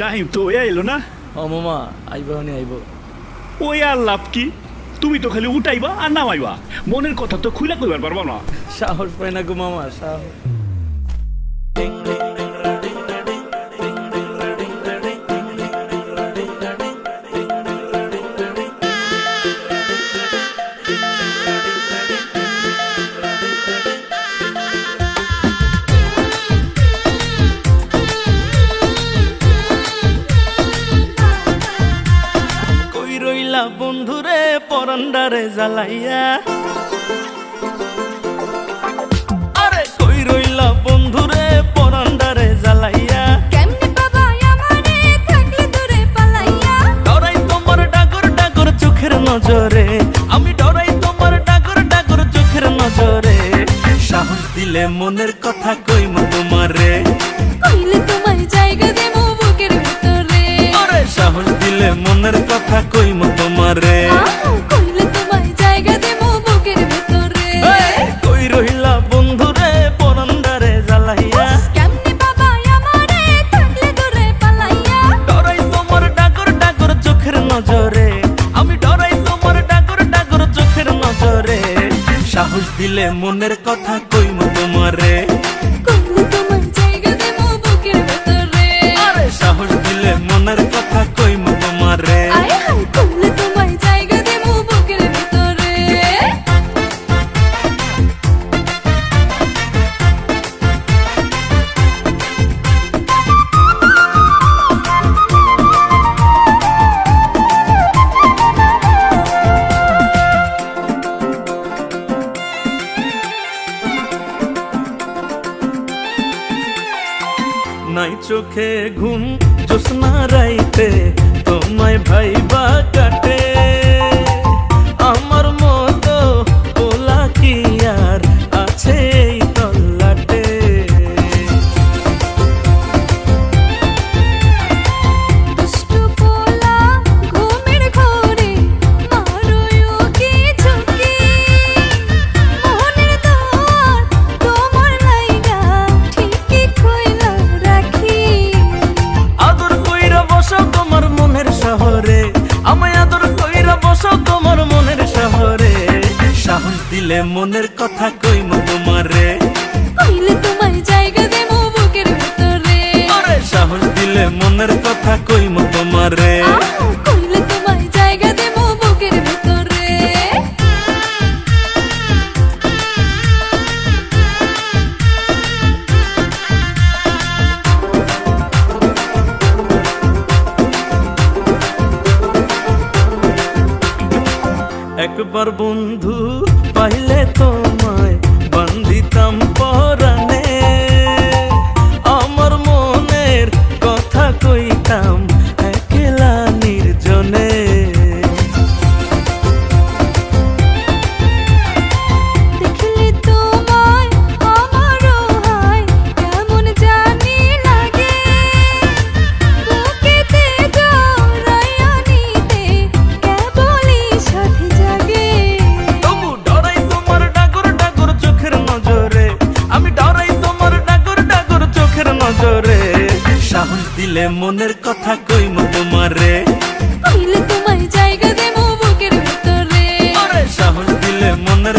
Time তো এলো না। ও মামা আইবা হনি আইব। ওই আর লাভ কি, তুমি তো খালি উঠাইবা আর নামাইবা, মনের কথা তো খুলে কইবার পারবা না। সাহস পাই না গো মামা, সাহস। বন্ধুরে পরান্ডারে জ্বালাইয়া, আরে কই রইলা বন্ধুরে পরান্ডারে জ্বালাইয়া, কেমনে বাবা আমারে থাকলে দূরে পালাইয়া, ডরাই তোমার ডাগর ডাগর চোখের নজরে, আমি ডরাই তোমার ডাগর ডাগর চোখের নজরে, সাহস দিলে মনের কথা কইমু তোমারে, কইলে তোমায় জায়গা দেবো বুকের ভিতরে, আরে সাহস দিলে মনের কথা কইমু তোমারে, কইলে তোমায় জায়গা দেবো বুকের ভিতরে। কই রইলা বন্ধুরে পরান্ডারে জ্বালাইয়া, কেমনে বাবা আমারে থাকলে দূরে পালাইয়া, ডরাই তোমার ডাগর ডাগর চোখের নজরে, আমি ডরাই তোমার ডাগর ডাগর চোখের নজরে, সাহস দিলে মনের কথা কইমু তোমারে, কইলে তোমায় জায়গা দেবো বুকের ভিতরে, আরে সাহস দিলে মনের কথা কইমু তোমারে। আয় হায় কইলে তোমায় জায়গা দেবো বুকের ভিতরে। নাই চোখে ঘুম জোছনা রাইতে তোমায় ভাইবা কাটে, আমার মতো ওলা কি আর আছে এই তল্লাটে, দুষ্টু পোলা ঘুমের ঘোরে মারোয়ো কি ঝুঁকি, মনের দোয়ার তোমার লাইগা ঠিকই কইলা রাখি, আদর কইরা বসো তোমার মনের শহরে, আমায় আদর কইরা বসো তোমার মনের শহরে, সাহস দিলে মনের কথা কইমু তোমারে, কইলে তোমায় জায়গা দেবো বুকের ভিতরে, আরে সাহস দিলে মনের কথা কইমু তোমারে। কইলে তোমায় জায়গা দেবো বুকের ভিতরে। একবার বন্ধু পাইলে তোমায় বান্ধিতাম পরাণে, আমার মনের কথা কইতাম একলা নির্জনে, দেখলে তোমায় আমারও হয় কেমন জানি লাগে, বুকেতে জড়াইয়া নিতে কেবলই সাথে জাগে, তবু ডরাই তোমার ডাগর ডাগর চোখের নজরে, আমি ডরাই তোমার ডাগর ডাগর চোখের নজরে, সাহস দিলে মনের কথা কইমু তোমারে, কইলে তোমায় জায়গা দেবো বুকের ভিতরে, আরে সাহস দিলে মনের